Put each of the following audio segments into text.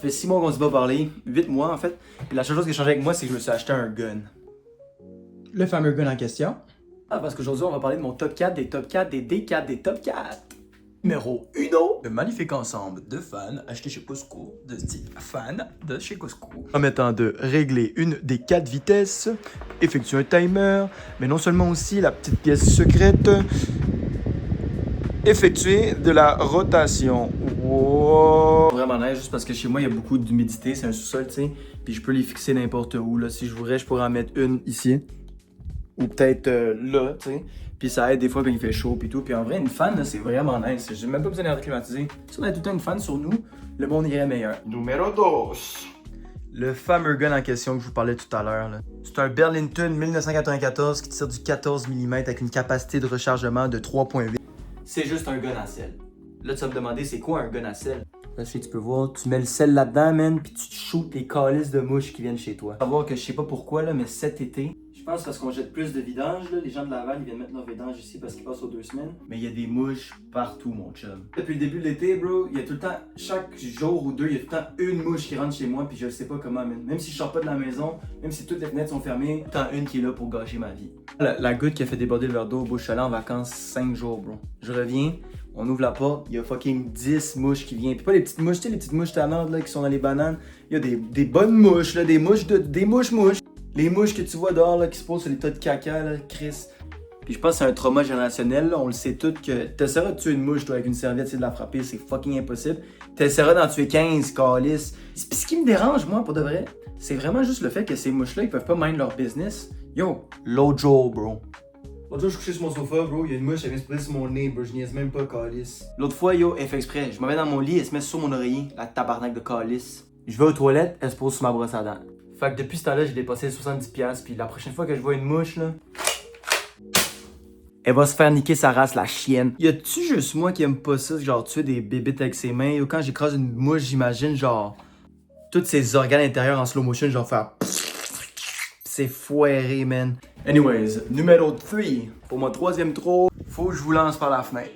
Ça fait 6 mois qu'on s'est pas parlé, 8 mois en fait. Et la seule chose qui a changé avec moi, c'est que je me suis acheté un gun. Le fameux gun en question. Ah, parce qu'aujourd'hui, on va parler de mon top 4, des top 4, des D4, des top 4. Numéro 1. Le magnifique ensemble de fans achetés chez Costco, de style fan de chez Costco. Permettant de régler une des 4 vitesses, effectuer un timer, mais non seulement aussi la petite pièce secrète, effectuer de la rotation. Wow. Vraiment nice, juste parce que chez moi, il y a beaucoup d'humidité, c'est un sous-sol, tu sais. Puis je peux les fixer n'importe où, là. Si je voudrais, je pourrais en mettre une ici. Ou peut-être là, tu sais. Puis ça aide des fois quand il fait chaud puis tout. Puis en vrai, une fan, là, c'est vraiment nice. J'ai même pas besoin d'air climatisé. Si on avait tout le temps une fan sur nous, le monde irait meilleur. Numéro 2. Le fameux gun en question que je vous parlais tout à l'heure. C'est un Burlington 1994 qui tire du 14 mm avec une capacité de rechargement de 3.8. C'est juste un gun à sel. Là, tu vas me demander, c'est quoi un gun à sel? Là, tu peux voir, tu mets le sel là-dedans, man, puis tu te shoots les calices de mouches qui viennent chez toi. Tu vas voir que je sais pas pourquoi, là, mais cet été, je pense parce qu'on jette plus de vidange, là. Les gens de Laval, ils viennent mettre leur vidange ici parce qu'ils passent aux 2 semaines. Mais il y a des mouches partout, mon chum. Depuis le début de l'été, bro, il y a tout le temps, chaque jour ou deux, il y a tout le temps une mouche qui rentre chez moi, puis je sais pas comment, man. Même si je sors pas de la maison, même si toutes les fenêtres sont fermées, tout le temps une qui est là pour gâcher ma vie. La goutte qui a fait déborder le verre d'eau au Beau-Chalet en vacances 5 jours, bro. Je reviens. On ouvre la porte, il y a fucking 10 mouches qui viennent. Puis pas les petites mouches, tu sais, les petites mouches tannantes là, qui sont dans les bananes. Il y a des bonnes mouches, là, des mouches. Les mouches que tu vois dehors là, qui se posent sur les tas de caca, là, Chris. Puis je pense que c'est un trauma générationnel, là. On le sait tous que t'essaieras de tuer une mouche toi avec une serviette, c'est de la frapper, c'est fucking impossible. T'essaieras d'en tuer 15, calice. Puis ce qui me dérange, moi, pour de vrai, c'est vraiment juste le fait que ces mouches-là, ils peuvent pas mind leur business. Yo, l'autre jour, bro. L'autre jour, je suis couché sur mon sofa, bro, il y a une mouche, elle vient se poser sur mon nez, bro, je niaise même pas, calice. L'autre fois, yo, elle fait exprès, je me mets dans mon lit, elle se met sur mon oreiller, la tabarnak de calice. Je vais aux toilettes, elle se pose sur ma brosse à dents. Fait que depuis ce temps-là, j'ai dépassé 70$, puis la prochaine fois que je vois une mouche, là, elle va se faire niquer sa race, la chienne. Y a-tu juste moi qui aime pas ça, genre tuer des bébites avec ses mains? Yo, quand j'écrase une mouche, j'imagine, genre, tous ses organes intérieurs en slow motion, genre faire... C'est foiré, man. Anyways, numéro 3. Pour mon 3e trou, faut que je vous lance par la fenêtre.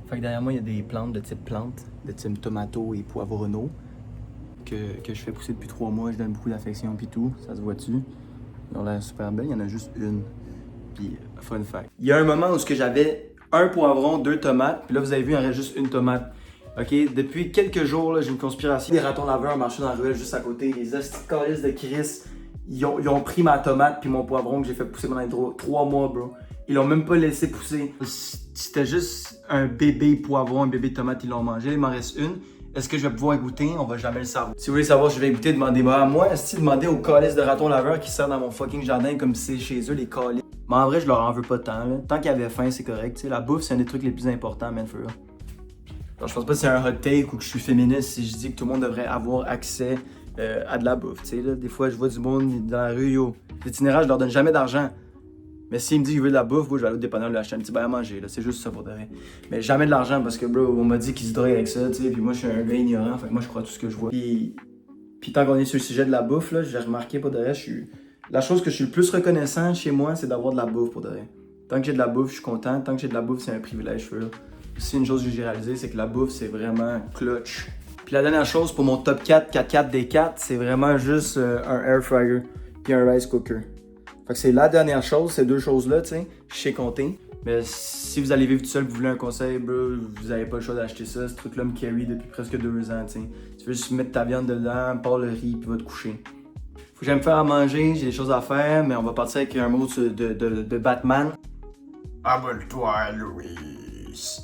Fait que derrière moi, il y a des plantes, de type tomato et poivronneau, que je fais pousser depuis 3 mois. Je donne beaucoup d'affection pis tout, ça se voit-tu? Ils ont l'air super belles, il y en a juste une. Puis, fun fact. Il y a un moment où j'avais un poivron, 2 tomates, puis là, vous avez vu, il en reste juste une tomate. Ok, depuis quelques jours, j'ai une conspiration. Les ratons laveurs marchaient dans la ruelle juste à côté. Les hosties de Chris, ils ont pris ma tomate puis mon poivron que j'ai fait pousser pendant 3 mois, bro. Ils l'ont même pas laissé pousser. C'était juste un bébé poivron, un bébé tomate, ils l'ont mangé. Il m'en reste une. Est-ce que je vais pouvoir goûter? On va jamais le savoir. Si vous voulez savoir si je vais goûter, demandez-moi à moi. Est-ce que demandez aux calices de ratons laveurs qui servent dans mon fucking jardin comme si c'est chez eux, les calices. Mais en vrai, je leur en veux pas tant. Là. Tant qu'ils avaient faim, c'est correct. T'sais, la bouffe, c'est un des trucs les plus importants, man, for real. Alors, je pense pas que c'est un hot take ou que je suis féministe si je dis que tout le monde devrait avoir accès à de la bouffe. Là. Des fois, je vois du monde dans la rue, yo. L'itinéraire, je leur donne jamais d'argent. Mais s'il me dit qu'il veut de la bouffe, je vais aller au dépanneur lui acheter un petit bain à manger. C'est juste ça pour de vrai. Mais jamais de l'argent parce que, bro, on m'a dit qu'ils se droguent avec ça. Puis moi, je suis un gars ignorant. Fait que moi, je crois tout ce que je vois. Puis tant qu'on est sur le sujet de la bouffe, là, j'ai remarqué pour de vrai, la chose que je suis le plus reconnaissant chez moi, c'est d'avoir de la bouffe pour de vrai. Tant que j'ai de la bouffe, je suis content. Tant que j'ai de la bouffe, c'est un privilège, for real. Aussi, une chose que j'ai réalisé, c'est que la bouffe, c'est vraiment clutch. Puis la dernière chose pour mon top 4, 4-4 des 4, c'est vraiment juste un air fryer puis un rice cooker. Fait que c'est la dernière chose, ces deux choses-là, tu sais, je sais compter. Mais si vous allez vivre tout seul, vous voulez un conseil, bro, vous avez pas le choix d'acheter ça. Ce truc-là me carry depuis presque 2 ans, tu sais. Tu veux juste mettre ta viande dedans, part le riz, puis va te coucher. Faut que j'aime faire à manger, j'ai des choses à faire, mais on va partir avec un mot de Batman. Abonne-toi, Louis.